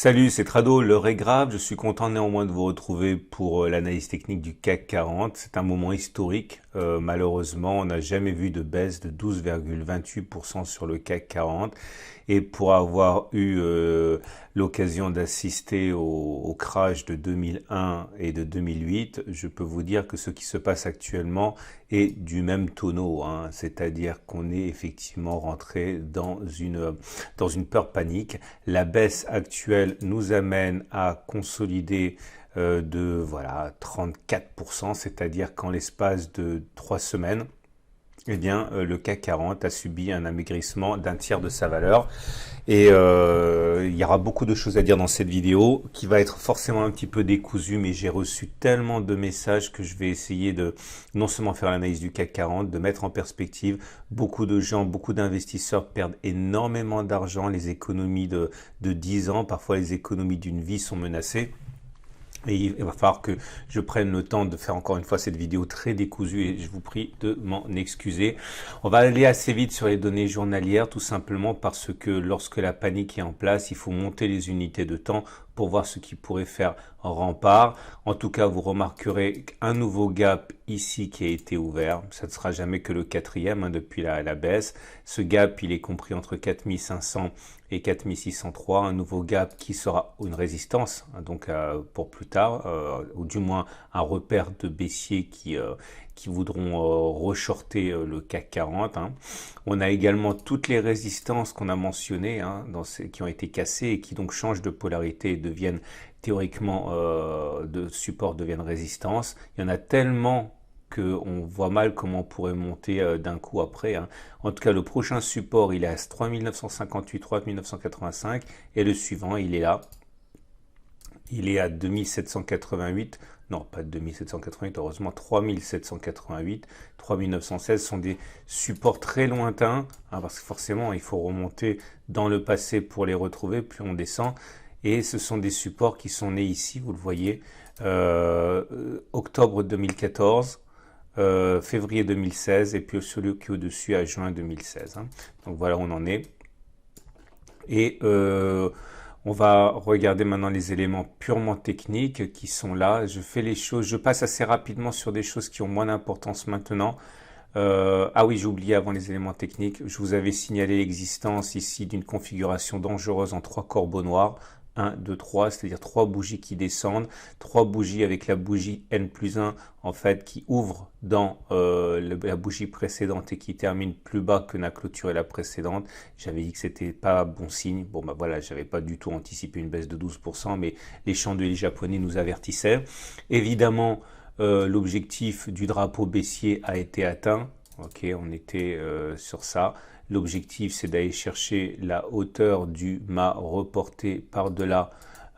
Salut, c'est Trado, l'heure est grave. Je suis content néanmoins de vous retrouver pour l'analyse technique du CAC 40. C'est un moment historique. Malheureusement, on n'a jamais vu de baisse de 12,28% sur le CAC 40. Et pour avoir eu l'occasion d'assister au crash de 2001 et de 2008, je peux vous dire que ce qui se passe actuellement est du même tonneau, hein. C'est-à-dire qu'on est effectivement rentré dans une peur panique. La baisse actuelle nous amène à consolider de voilà 34%, c'est-à-dire qu'en l'espace de 3 semaines, eh bien, le CAC 40 a subi un amaigrissement d'un tiers de sa valeur. Et il y aura beaucoup de choses à dire dans cette vidéo, qui va être forcément un petit peu décousue, mais j'ai reçu tellement de messages que je vais essayer de non seulement faire l'analyse du CAC 40, de mettre en perspective. Beaucoup de gens, beaucoup d'investisseurs perdent énormément d'argent, les économies de 10 ans, parfois les économies d'une vie sont menacées. Et il va falloir que je prenne le temps de faire encore une fois cette vidéo très décousue et je vous prie de m'en excuser. On va aller assez vite sur les données journalières tout simplement parce que lorsque la panique est en place, il faut monter les unités de temps pour voir ce qui pourrait faire rempart. En tout cas, vous remarquerez un nouveau gap ici qui a été ouvert. Ça ne sera jamais que le quatrième depuis la baisse. Ce gap, il est compris entre 4500 et 4603. Un nouveau gap qui sera une résistance, hein, donc pour plus tard, ou du moins un repère de baissiers qui voudront reshorter le CAC 40. Hein. On a également toutes les résistances qu'on a mentionnées, hein, qui ont été cassées et qui donc changent de polarité et deviennent théoriquement de support, deviennent résistance. Il y en a tellement qu'on voit mal comment on pourrait monter d'un coup après. Hein. En tout cas, le prochain support, il est à 3958, 3985 et le suivant, il est là. Il est à 2788, non pas 2788, heureusement 3788, 3916 sont des supports très lointains, hein, parce que forcément il faut remonter dans le passé pour les retrouver, plus on descend, et ce sont des supports qui sont nés ici, vous le voyez, octobre 2014, février 2016, et puis celui qui est au-dessus à juin 2016. Hein. Donc voilà où on en est. Et on va regarder maintenant les éléments purement techniques qui sont là. Je fais les choses, je passe assez rapidement sur des choses qui ont moins d'importance maintenant. Ah oui, j'ai oublié avant les éléments techniques. Je vous avais signalé l'existence ici d'une configuration dangereuse en 3 corbeaux noirs. 1, 2, 3, c'est-à-dire 3 bougies qui descendent, 3 bougies avec la bougie N+1 en fait qui ouvre dans la bougie précédente et qui termine plus bas que n'a clôturé la précédente. J'avais dit que c'était pas bon signe. Bon bah voilà, j'avais pas du tout anticipé une baisse de 12%, mais les chandeliers japonais nous avertissaient. Évidemment, l'objectif du drapeau baissier a été atteint. Ok, on était sur ça. L'objectif, c'est d'aller chercher la hauteur du mât reporté par-delà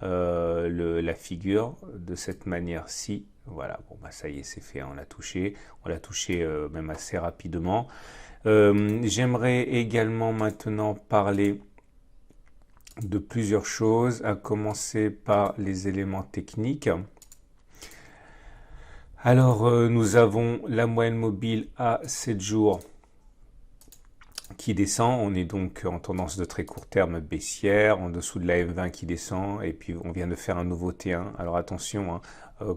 la figure de cette manière-ci. Voilà, bon bah ça y est, c'est fait, on l'a touché. On l'a touché même assez rapidement. J'aimerais également maintenant parler de plusieurs choses, à commencer par les éléments techniques. Alors, nous avons la moyenne mobile à 7 jours qui descend. On est donc en tendance de très court terme baissière, en dessous de la M20 qui descend, et puis on vient de faire un nouveau T1. Alors attention, hein,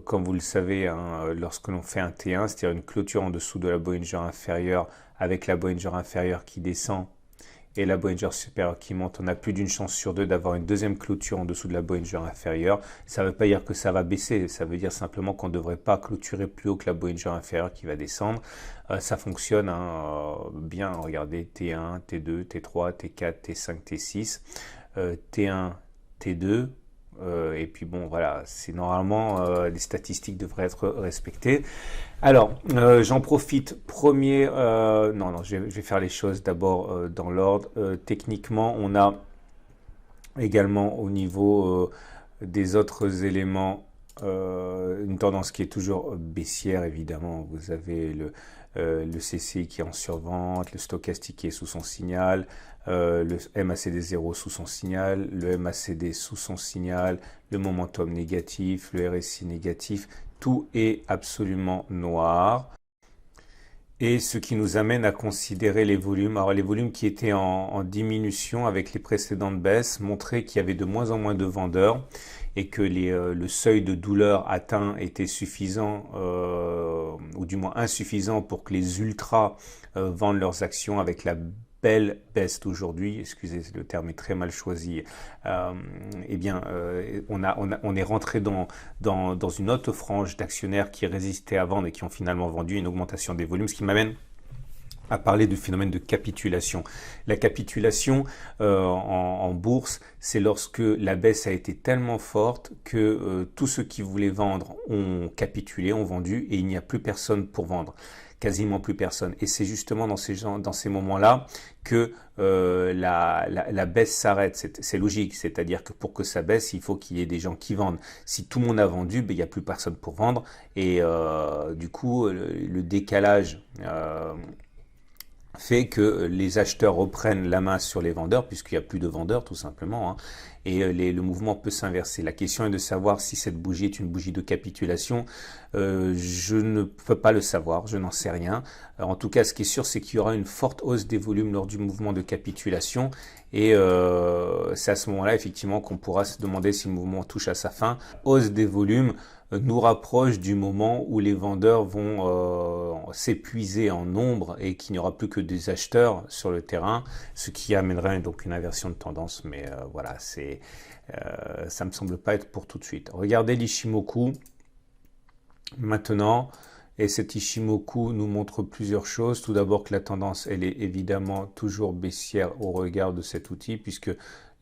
comme vous le savez, hein, lorsque l'on fait un T1, c'est-à-dire une clôture en dessous de la Bollinger inférieure, avec la Bollinger inférieure qui descend, et la Bollinger supérieure qui monte, on a plus d'une chance sur deux d'avoir une deuxième clôture en dessous de la Bollinger inférieure. Ça ne veut pas dire que ça va baisser, ça veut dire simplement qu'on ne devrait pas clôturer plus haut que la Bollinger inférieure qui va descendre. Ça fonctionne hein, bien, regardez T1, T2, T3, T4, T5, T6, T1, T2, et puis bon voilà, c'est normalement les statistiques devraient être respectées. Alors, j'en profite. Premier, non, je vais faire les choses d'abord dans l'ordre. Techniquement, on a également au niveau des autres éléments une tendance qui est toujours baissière, évidemment. Vous avez le CCI qui est en survente, le stochastique qui est sous son signal, le MACD 0 sous son signal, le MACD sous son signal, le momentum négatif, le RSI négatif. Tout est absolument noir. Et ce qui nous amène à considérer les volumes. Alors les volumes qui étaient en diminution avec les précédentes baisses montraient qu'il y avait de moins en moins de vendeurs et que le seuil de douleur atteint était suffisant, ou du moins insuffisant pour que les ultras vendent leurs actions avec la belle baisse d'aujourd'hui. Excusez, le terme est très mal choisi. Eh bien, on est rentré dans une autre frange d'actionnaires qui résistaient à vendre et qui ont finalement vendu, une augmentation des volumes, ce qui m'amène à parler du phénomène de capitulation. La capitulation en bourse, c'est lorsque la baisse a été tellement forte que tous ceux qui voulaient vendre ont capitulé, ont vendu, et il n'y a plus personne pour vendre. Quasiment plus personne. Et c'est justement dans ces moments-là que la baisse s'arrête. C'est logique, c'est-à-dire que pour que ça baisse, il faut qu'il y ait des gens qui vendent. Si tout le monde a vendu, ben, il n'y a plus personne pour vendre. Et du coup, le décalage fait que les acheteurs reprennent la main sur les vendeurs, puisqu'il n'y a plus de vendeurs tout simplement, hein, et le mouvement peut s'inverser. La question est de savoir si cette bougie est une bougie de capitulation. Je ne peux pas le savoir, je n'en sais rien. En tout cas, ce qui est sûr, c'est qu'il y aura une forte hausse des volumes lors du mouvement de capitulation, et c'est à ce moment-là effectivement qu'on pourra se demander si le mouvement touche à sa fin. Hausse des volumes nous rapproche du moment où les vendeurs vont s'épuiser en nombre et qu'il n'y aura plus que des acheteurs sur le terrain, ce qui amènerait donc une inversion de tendance. Mais voilà, ça me semble pas être pour tout de suite. Regardez l'Ishimoku maintenant. Et cet Ishimoku nous montre plusieurs choses. Tout d'abord que la tendance, elle est évidemment toujours baissière au regard de cet outil, puisque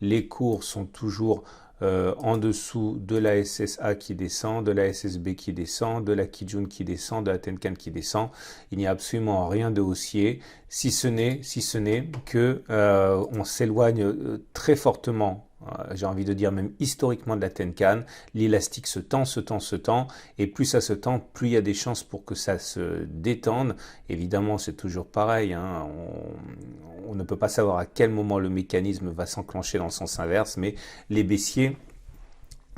les cours sont toujours en dessous de la SSA qui descend, de la SSB qui descend, de la Kijun qui descend, de la Tenkan qui descend. Il n'y a absolument rien de haussier, si ce n'est que on s'éloigne très fortement, j'ai envie de dire même historiquement, de la Tenkan. L'élastique se tend, et plus ça se tend, plus il y a des chances pour que ça se détende. Évidemment, c'est toujours pareil, hein, on ne peut pas savoir à quel moment le mécanisme va s'enclencher dans le sens inverse, mais les baissiers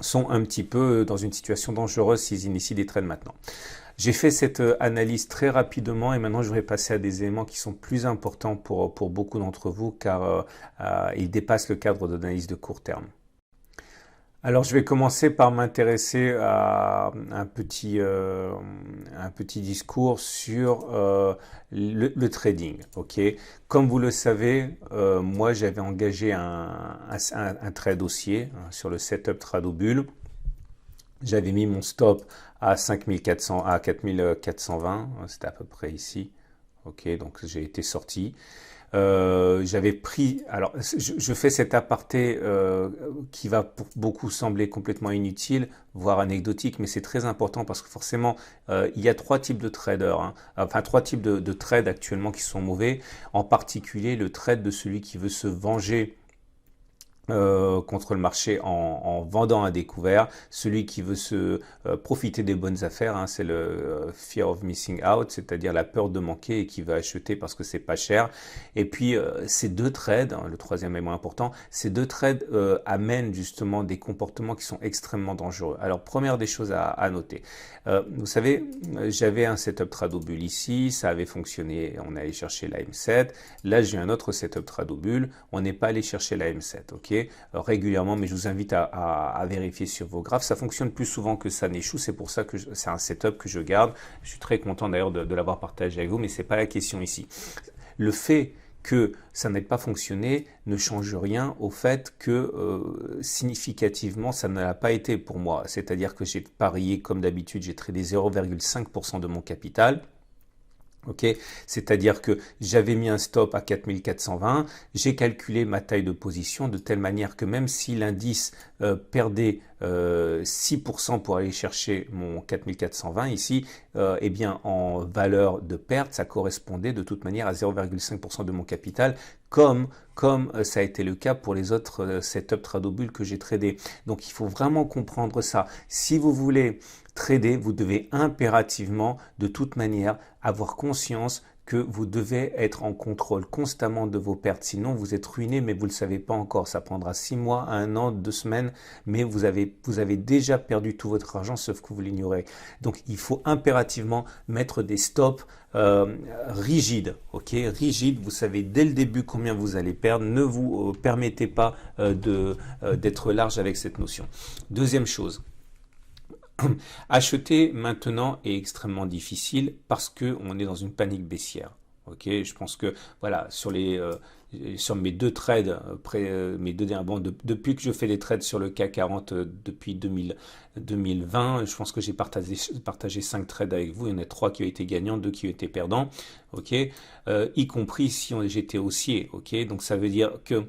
sont un petit peu dans une situation dangereuse s'ils initient des trades maintenant. J'ai fait cette analyse très rapidement et maintenant je vais passer à des éléments qui sont plus importants pour beaucoup d'entre vous, car ils dépassent le cadre d'analyse de court terme. Alors je vais commencer par m'intéresser à un petit discours sur le trading. Ok, comme vous le savez, moi j'avais engagé un trade haussier, hein, sur le setup Tradobull. J'avais mis mon stop à 5400, à 4420, c'était à peu près ici. Ok, donc j'ai été sorti. J'avais pris, alors je fais cet aparté qui va pour beaucoup sembler complètement inutile, voire anecdotique, mais c'est très important parce que forcément il y a trois types de traders, hein, enfin trois types de trades actuellement qui sont mauvais, en particulier le trade de celui qui veut se venger contre le marché en vendant à découvert, celui qui veut se profiter des bonnes affaires, hein, c'est le fear of missing out, c'est-à-dire la peur de manquer et qui veut acheter parce que c'est pas cher. Et puis ces deux trades, hein, le troisième est moins important, ces deux trades amènent justement des comportements qui sont extrêmement dangereux. Alors première des choses à noter, vous savez, j'avais un setup Tradobull ici, ça avait fonctionné, on est allé chercher la M7, là j'ai un autre setup Tradobull, on n'est pas allé chercher la M7, ok, régulièrement, mais je vous invite à vérifier sur vos graphes. Ça fonctionne plus souvent que ça n'échoue, c'est pour ça que c'est un setup que je garde. Je suis très content d'ailleurs de l'avoir partagé avec vous, mais c'est pas la question ici. Le fait que ça n'ait pas fonctionné ne change rien au fait que significativement ça ne l'a pas été pour moi. C'est-à-dire que j'ai parié comme d'habitude, j'ai tradé 0,5% de mon capital. Ok, c'est-à-dire que j'avais mis un stop à 4420, j'ai calculé ma taille de position de telle manière que même si l'indice perdait 6% pour aller chercher mon 4420 ici, eh bien en valeur de perte, ça correspondait de toute manière à 0,5% de mon capital, comme ça a été le cas pour les autres setup Tradobull que j'ai tradé. Donc il faut vraiment comprendre ça. Si vous voulez trader, vous devez impérativement, de toute manière, avoir conscience que vous devez être en contrôle constamment de vos pertes. Sinon, vous êtes ruiné, mais vous ne le savez pas encore. Ça prendra 6 mois, 1 an, 2 semaines, mais vous avez déjà perdu tout votre argent, sauf que vous l'ignorez. Donc, il faut impérativement mettre des stops rigides, ok? Rigides, vous savez dès le début combien vous allez perdre. Ne vous permettez pas d'être large avec cette notion. Deuxième chose. Acheter maintenant est extrêmement difficile parce que on est dans une panique baissière. Ok, je pense que voilà sur mes deux trades, mes deux derniers, bon, depuis que je fais des trades sur le CAC 40 depuis 2020, je pense que j'ai partagé 5 trades avec vous. Il y en a 3 qui ont été gagnants, 2 qui ont été perdants. Ok, y compris si j'étais haussier. Ok, donc ça veut dire que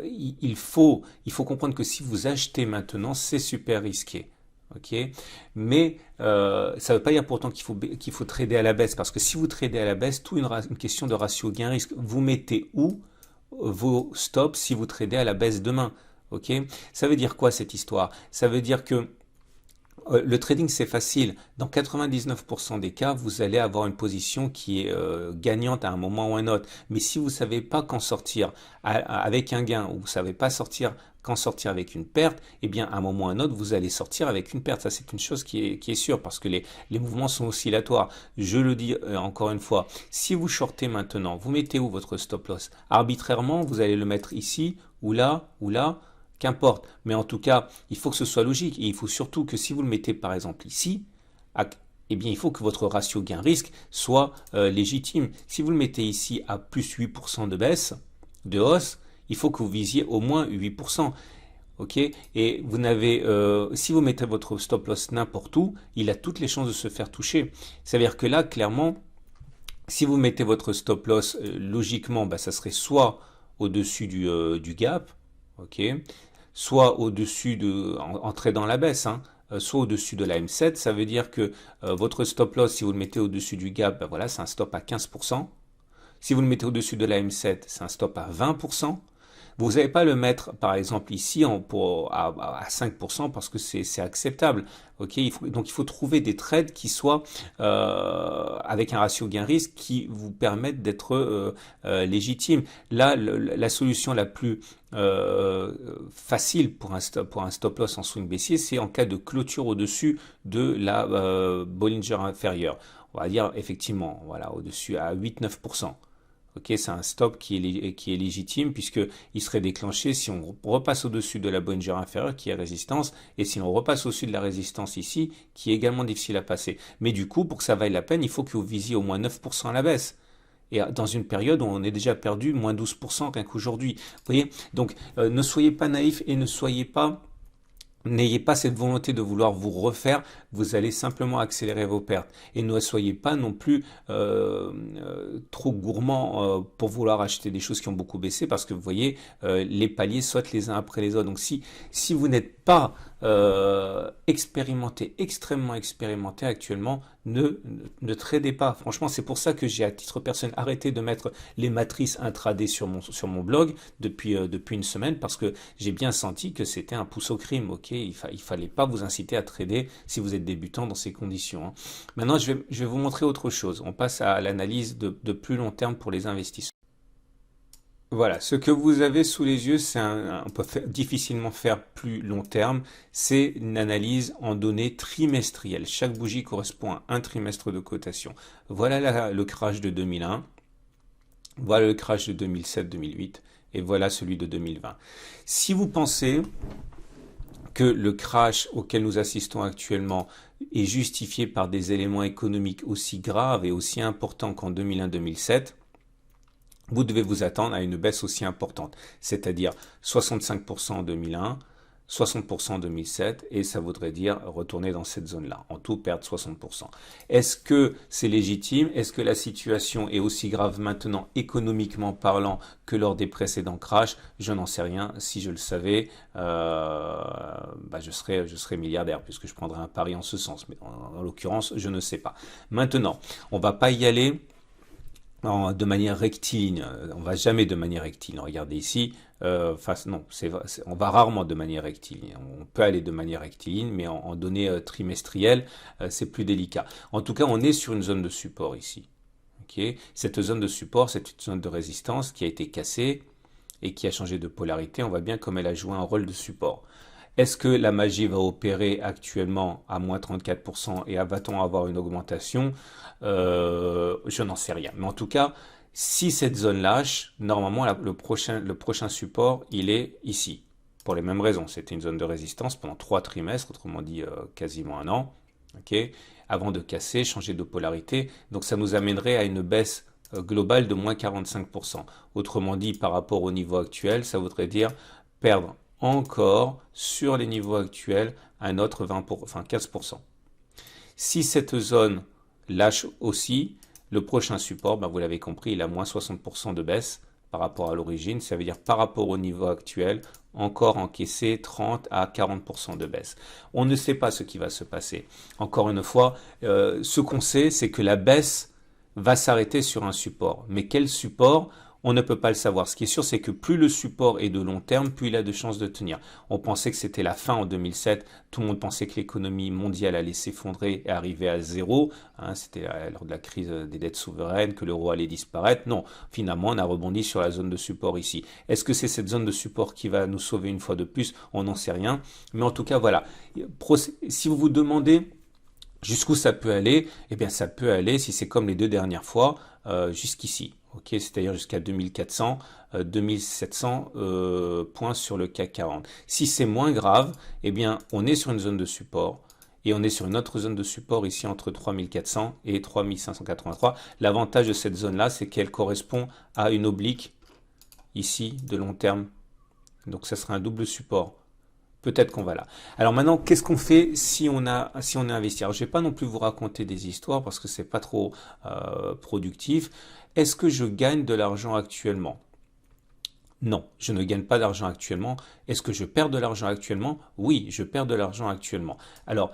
il faut comprendre que si vous achetez maintenant, c'est super risqué. Ok, mais ça ne veut pas dire pourtant qu'il faut trader à la baisse, parce que si vous tradez à la baisse, tout une question de ratio gain-risque. Vous mettez où vos stops si vous tradez à la baisse demain? Ok, ça veut dire quoi cette histoire? Ça veut dire que le trading, c'est facile. Dans 99% des cas, vous allez avoir une position qui est gagnante à un moment ou à un autre. Mais si vous ne savez pas qu'en sortir avec un gain, ou vous ne savez pas qu'en sortir avec une perte, eh bien, à un moment ou à un autre, vous allez sortir avec une perte. Ça, c'est une chose qui est sûre, parce que les mouvements sont oscillatoires. Je le dis encore une fois, si vous shortez maintenant, vous mettez où votre stop loss? Arbitrairement, vous allez le mettre ici, ou là, qu'importe. Mais en tout cas, il faut que ce soit logique. Et il faut surtout que si vous le mettez par exemple ici, eh bien, il faut que votre ratio gain-risque soit légitime. Si vous le mettez ici à plus 8% de baisse, de hausse, il faut que vous visiez au moins 8%. Ok, et vous n'avez, si vous mettez votre stop loss n'importe où, il a toutes les chances de se faire toucher. C'est-à-dire que là, clairement, si vous mettez votre stop loss, logiquement, ça serait soit au-dessus du gap, ok, soit au-dessus en tradant la baisse, hein, soit au-dessus de la M7. Ça veut dire que votre stop loss, si vous le mettez au-dessus du gap, voilà, c'est un stop à 15%. Si vous le mettez au-dessus de la M7, c'est un stop à 20%. Vous n'allez pas le mettre, par exemple, ici à 5% parce que c'est acceptable. Okay, donc, il faut trouver des trades qui soient avec un ratio gain-risque qui vous permettent d'être légitimes. Là, la solution la plus facile pour un stop loss en swing baissier, c'est en cas de clôture au-dessus de la Bollinger inférieure. On va dire effectivement, voilà, au-dessus à 8-9%. Ok, c'est un stop qui est légitime puisqu'il serait déclenché si on repasse au-dessus de la Bollinger inférieure qui est résistance et si on repasse au-dessus de la résistance ici qui est également difficile à passer. Mais du coup, pour que ça vaille la peine, il faut que vous visiez au moins 9% à la baisse. Et dans une période où on est déjà perdu moins 12% rien qu'aujourd'hui. Vous voyez, donc ne soyez pas naïfs et n'ayez pas cette volonté de vouloir vous refaire, vous allez simplement accélérer vos pertes. Et ne soyez pas non plus trop gourmand pour vouloir acheter des choses qui ont beaucoup baissé, parce que vous voyez, les paliers sautent les uns après les autres. Donc si vous n'êtes pas extrêmement expérimenté actuellement, ne tradez pas. Franchement, c'est pour ça que j'ai à titre personnel arrêté de mettre les matrices intraday sur mon blog depuis une semaine, parce que j'ai bien senti que c'était un pouce au crime. Ok, il fallait pas vous inciter à trader si vous êtes débutant dans ces conditions. Hein. Maintenant, je vais vous montrer autre chose. On passe à l'analyse de plus long terme pour les investisseurs. Voilà, ce que vous avez sous les yeux, on peut difficilement faire plus long terme, c'est une analyse en données trimestrielles. Chaque bougie correspond à un trimestre de cotation. Voilà le crash de 2001, voilà le crash de 2007-2008 et voilà celui de 2020. Si vous pensez que le crash auquel nous assistons actuellement est justifié par des éléments économiques aussi graves et aussi importants qu'en 2001-2007, vous devez vous attendre à une baisse aussi importante, c'est-à-dire 65% en 2001, 60% en 2007, et ça voudrait dire retourner dans cette zone-là, en tout perdre 60%. Est-ce que c'est légitime? Est-ce que la situation est aussi grave maintenant, économiquement parlant, que lors des précédents crashs? Je n'en sais rien. Si je le savais, je serais milliardaire, puisque je prendrais un pari en ce sens. Mais en l'occurrence, je ne sais pas. Maintenant, on va pas y aller de manière rectiligne. On va jamais de manière rectiligne. Regardez ici. Non, on va rarement de manière rectiligne. On peut aller de manière rectiligne, mais en données trimestrielles, c'est plus délicat. En tout cas, on est sur une zone de support ici. Ok, cette zone de support, c'est une zone de résistance qui a été cassée et qui a changé de polarité. On voit bien comme elle a joué un rôle de support. Est-ce que la magie va opérer actuellement à moins 34% et va-t-on avoir une augmentation? Je n'en sais rien. Mais en tout cas, si cette zone lâche, normalement le prochain support, il est ici. Pour les mêmes raisons. C'était une zone de résistance pendant 3 trimestres, autrement dit quasiment un an. Okay, avant de casser, changer de polarité. Donc ça nous amènerait à une baisse globale de moins 45%. Autrement dit, par rapport au niveau actuel, ça voudrait dire perdre encore sur les niveaux actuels un autre 15%. Si cette zone lâche aussi, le prochain support, ben vous l'avez compris, il a moins 60% de baisse par rapport à l'origine. Ça veut dire par rapport au niveau actuel, encore encaisser 30 à 40% de baisse. On ne sait pas ce qui va se passer. Encore une fois, ce qu'on sait, c'est que la baisse va s'arrêter sur un support. Mais quel support? On ne peut pas le savoir. Ce qui est sûr, c'est que plus le support est de long terme, plus il a de chances de tenir. On pensait que c'était la fin en 2007. Tout le monde pensait que l'économie mondiale allait s'effondrer et arriver à zéro. C'était lors de la crise des dettes souveraines que l'euro allait disparaître. Non, finalement, on a rebondi sur la zone de support ici. Est-ce que c'est cette zone de support qui va nous sauver une fois de plus? On n'en sait rien. Mais en tout cas, voilà. Si vous vous demandez jusqu'où ça peut aller, eh bien ça peut aller, si c'est comme les 2 dernières fois, jusqu'ici. Ok, c'est-à-dire jusqu'à 2400, 2700 points sur le CAC 40. Si c'est moins grave, eh bien on est sur une zone de support et on est sur une autre zone de support ici entre 3400 et 3583. L'avantage de cette zone-là, c'est qu'elle correspond à une oblique ici de long terme. Donc ça sera un double support. Peut-être qu'on va là. Alors maintenant, qu'est-ce qu'on fait si on est investi? Alors, je ne vais pas non plus vous raconter des histoires parce que c'est pas trop productif. Est-ce que je gagne de l'argent actuellement? Non, je ne gagne pas d'argent actuellement. Est-ce que je perds de l'argent actuellement? Oui, je perds de l'argent actuellement. Alors,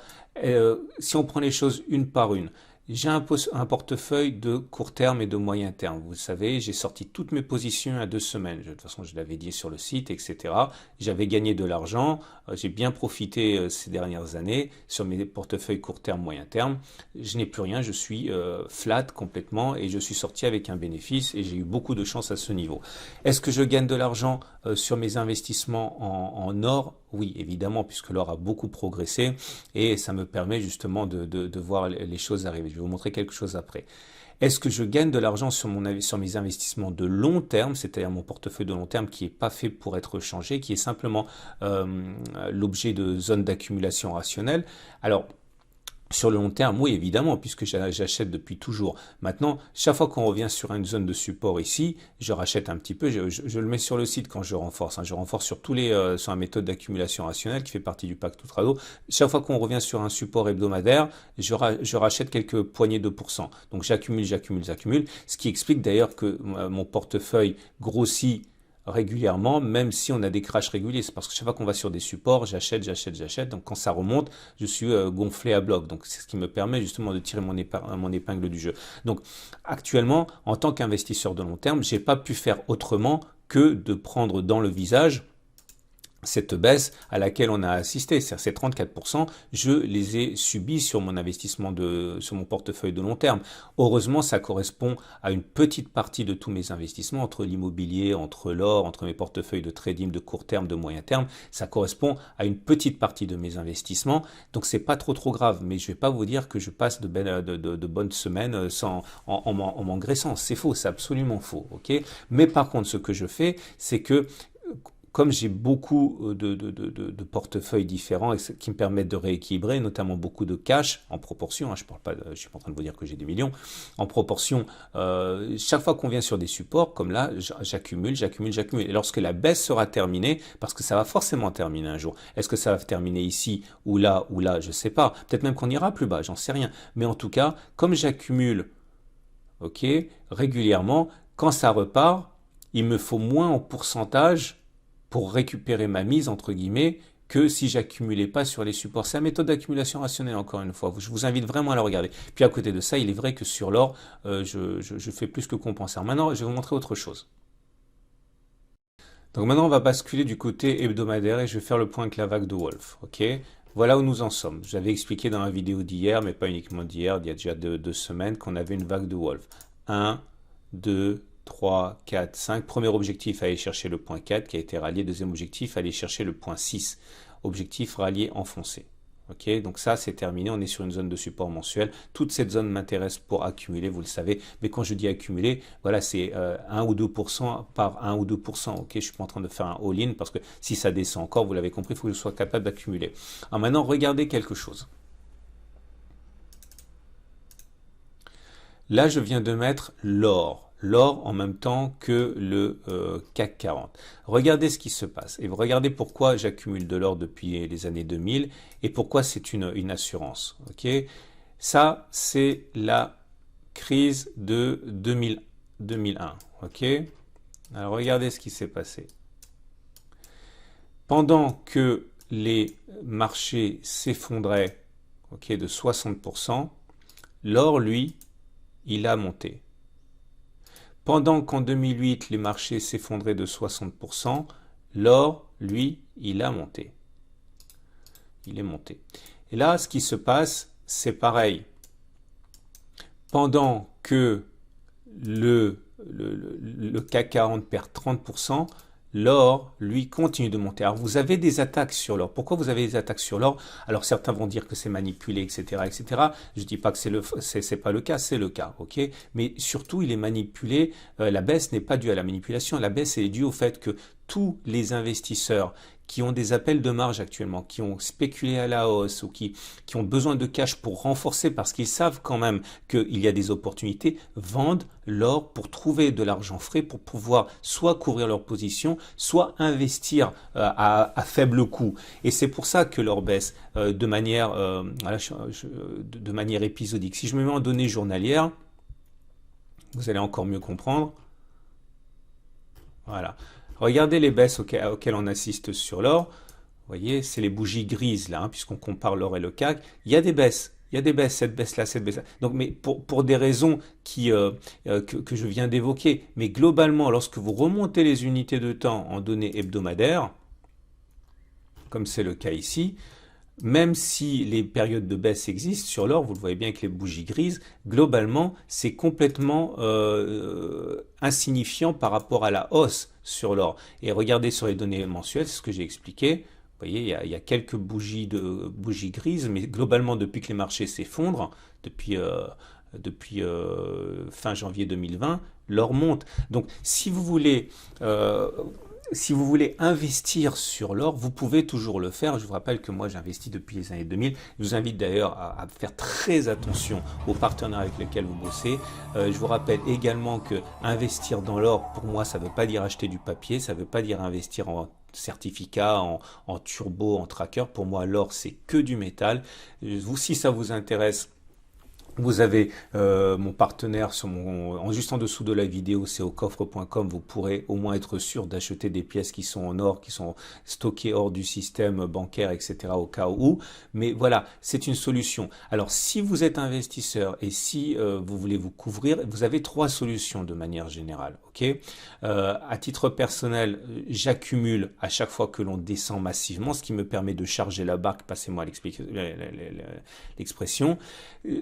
si on prend les choses une par une, j'ai un portefeuille de court terme et de moyen terme. Vous savez, j'ai sorti toutes mes positions à 2 semaines. De toute façon, je l'avais dit sur le site, etc. J'avais gagné de l'argent. J'ai bien profité ces dernières années sur mes portefeuilles court terme, moyen terme. Je n'ai plus rien. Je suis flat complètement et je suis sorti avec un bénéfice et j'ai eu beaucoup de chance à ce niveau. Est-ce que je gagne de l'argent sur mes investissements en or? Oui, évidemment, puisque l'or a beaucoup progressé et ça me permet justement de voir les choses arriver. Je vais vous montrer quelque chose après. Est-ce que je gagne de l'argent sur mes investissements de long terme, c'est-à-dire mon portefeuille de long terme qui n'est pas fait pour être changé, qui est simplement l'objet de zones d'accumulation rationnelle? Alors, sur le long terme, oui, évidemment, puisque j'achète depuis toujours. Maintenant, chaque fois qu'on revient sur une zone de support ici, je rachète un petit peu. Je le mets sur le site quand je renforce. Je renforce sur sur la méthode d'accumulation rationnelle qui fait partie du pacte Outrado. Chaque fois qu'on revient sur un support hebdomadaire, je rachète quelques poignées de pourcents. Donc j'accumule, j'accumule, j'accumule. Ce qui explique d'ailleurs que mon portefeuille grossit régulièrement, même si on a des crashs réguliers. C'est parce que chaque fois qu'on va sur des supports, j'achète, j'achète, j'achète. Donc quand ça remonte, je suis gonflé à bloc. Donc c'est ce qui me permet justement de tirer mon épingle du jeu. Donc actuellement, en tant qu'investisseur de long terme, j'ai pas pu faire autrement que de prendre dans le visage cette baisse à laquelle on a assisté, c'est-à-dire ces 34%, je les ai subis sur mon investissement sur mon portefeuille de long terme. Heureusement, ça correspond à une petite partie de tous mes investissements, entre l'immobilier, entre l'or, entre mes portefeuilles de trading de court terme, de moyen terme. Ça correspond à une petite partie de mes investissements, donc c'est pas trop grave. Mais je vais pas vous dire que je passe de bonnes semaines en m'engraissant. C'est faux, c'est absolument faux. Ok. Mais par contre, ce que je fais, c'est que comme j'ai beaucoup de portefeuilles différents qui me permettent de rééquilibrer, notamment beaucoup de cash en proportion, je suis pas en train de vous dire que j'ai des millions, en proportion, chaque fois qu'on vient sur des supports, comme là, j'accumule. Et lorsque la baisse sera terminée, parce que ça va forcément terminer un jour, est-ce que ça va terminer ici ou là, je sais pas, peut-être même qu'on ira plus bas, j'en sais rien. Mais en tout cas, comme j'accumule, ok, régulièrement, quand ça repart, il me faut moins en pourcentage pour récupérer ma mise, entre guillemets, que si j'accumulais pas sur les supports. C'est la méthode d'accumulation rationnelle, encore une fois. Je vous invite vraiment à la regarder. Puis à côté de ça, il est vrai que sur l'or, je fais plus que compenser. Maintenant, je vais vous montrer autre chose. Donc maintenant, on va basculer du côté hebdomadaire et je vais faire le point avec la vague de Wolf. Ok, voilà où nous en sommes. J'avais expliqué dans la vidéo d'hier, mais pas uniquement d'hier, il y a déjà 2 semaines, qu'on avait une vague de Wolf. 1, 2, 3, 4, 5. Premier objectif, aller chercher le point 4 qui a été rallié. Deuxième objectif, aller chercher le point 6. Objectif rallié enfoncé. Ok, donc ça c'est terminé, on est sur une zone de support mensuel. Toute cette zone m'intéresse pour accumuler, vous le savez. Mais quand je dis accumuler, voilà, c'est 1 ou 2% par 1 ou 2%. Ok, je suis pas en train de faire un all-in parce que si ça descend encore, vous l'avez compris, il faut que je sois capable d'accumuler. Alors maintenant, regardez quelque chose. Là, je viens de mettre l'or. L'or en même temps que le CAC 40. Regardez ce qui se passe et regardez pourquoi j'accumule de l'or depuis les années 2000 et pourquoi c'est une assurance. Ok, ça c'est la crise de 2001. Ok, alors regardez ce qui s'est passé. Pendant que les marchés s'effondraient, ok, de 60%, l'or lui, il a monté. Pendant qu'en 2008, les marchés s'effondraient de 60%, l'or, lui, il a monté. Il est monté. Et là, ce qui se passe, c'est pareil. Pendant que le CAC 40 perd 30%, l'or, lui, continue de monter. Alors, vous avez des attaques sur l'or. Pourquoi vous avez des attaques sur l'or? Alors, certains vont dire que c'est manipulé, etc., etc. Je dis pas que c'est pas le cas, c'est le cas, ok? Mais surtout, il est manipulé. La baisse n'est pas due à la manipulation. La baisse est due au fait que tous les investisseurs qui ont des appels de marge actuellement, qui ont spéculé à la hausse ou qui ont besoin de cash pour renforcer parce qu'ils savent quand même qu'il y a des opportunités, vendent l'or pour trouver de l'argent frais pour pouvoir soit couvrir leur position, soit investir à faible coût. Et c'est pour ça que l'or baisse de manière épisodique. Si je me mets en données journalières, vous allez encore mieux comprendre. Voilà. Regardez les baisses auxquelles on assiste sur l'or. Vous voyez, c'est les bougies grises là, hein, puisqu'on compare l'or et le CAC. Il y a des baisses. Il y a des baisses, cette baisse-là, cette baisse-là. Donc, mais pour des raisons que je viens d'évoquer. Mais globalement, lorsque vous remontez les unités de temps en données hebdomadaires, comme c'est le cas ici, même si les périodes de baisse existent sur l'or, vous le voyez bien avec les bougies grises, globalement, c'est complètement insignifiant par rapport à la hausse sur l'or. Et regardez sur les données mensuelles, c'est ce que j'ai expliqué. Vous voyez, il y a quelques bougies grises, mais globalement, depuis que les marchés s'effondrent, depuis fin janvier 2020, l'or monte. Donc, si vous voulez investir sur l'or, vous pouvez toujours le faire. Je vous rappelle que moi, j'investis depuis les années 2000. Je vous invite d'ailleurs à faire très attention aux partenaires avec lesquels vous bossez. Je vous rappelle également que investir dans l'or, pour moi, ça ne veut pas dire acheter du papier, ça ne veut pas dire investir en certificat, en turbo, en tracker. Pour moi, l'or, c'est que du métal. Si ça vous intéresse, vous avez mon partenaire juste en dessous de la vidéo, c'est au coffre.com. Vous pourrez au moins être sûr d'acheter des pièces qui sont en or, qui sont stockées hors du système bancaire, etc. au cas où. Mais voilà, c'est une solution. Alors, si vous êtes investisseur et si vous voulez vous couvrir, vous avez trois solutions de manière générale. Ok, à titre personnel, j'accumule à chaque fois que l'on descend massivement, ce qui me permet de charger la barque. Passez-moi l'expression.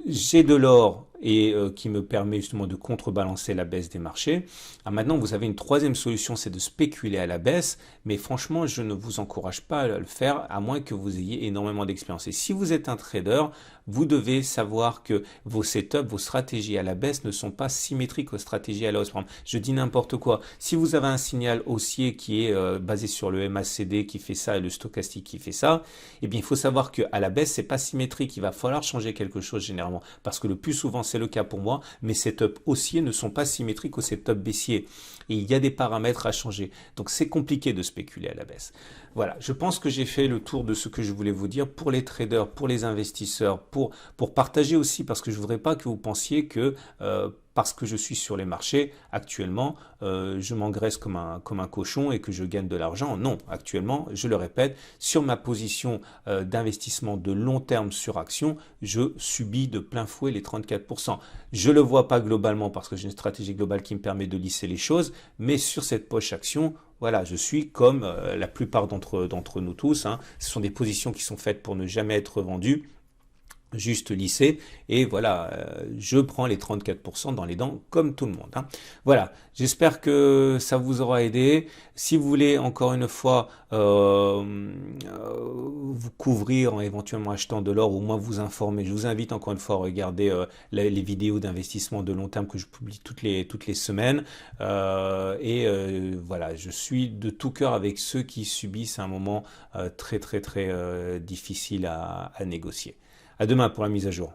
J'ai de l'or et qui me permet justement de contrebalancer la baisse des marchés. Alors maintenant, vous avez une troisième solution, c'est de spéculer à la baisse, mais franchement, je ne vous encourage pas à le faire à moins que vous ayez énormément d'expérience. Et si vous êtes un trader, vous devez savoir que vos setups, vos stratégies à la baisse ne sont pas symétriques aux stratégies à la hausse. Par exemple, je dis n'importe quoi. Si vous avez un signal haussier qui est basé sur le MACD qui fait ça et le stochastique qui fait ça, eh bien, il faut savoir qu'à la baisse, c'est pas symétrique. Il va falloir changer quelque chose généralement parce que le plus souvent, c'est le cas pour moi, mes setups haussiers ne sont pas symétriques aux setups baissiers. Et il y a des paramètres à changer. Donc, c'est compliqué de spéculer à la baisse. Voilà, je pense que j'ai fait le tour de ce que je voulais vous dire pour les traders, pour les investisseurs, pour partager aussi, parce que je ne voudrais pas que vous pensiez que parce que je suis sur les marchés actuellement, je m'engraisse comme un cochon et que je gagne de l'argent. Non, actuellement, je le répète, sur ma position d'investissement de long terme sur action, je subis de plein fouet les 34%. Je ne le vois pas globalement parce que j'ai une stratégie globale qui me permet de lisser les choses, mais sur cette poche action, voilà, je suis comme la plupart d'entre nous tous. Hein, ce sont des positions qui sont faites pour ne jamais être vendues. juste lissé, et voilà, je prends les 34% dans les dents comme tout le monde, hein. Voilà, j'espère que ça vous aura aidé. Si vous voulez encore une fois vous couvrir en éventuellement achetant de l'or, ou au moins vous informer, je vous invite encore une fois à regarder les vidéos d'investissement de long terme que je publie toutes les semaines. Voilà, je suis de tout cœur avec ceux qui subissent un moment très très très difficile à négocier. À demain pour la mise à jour.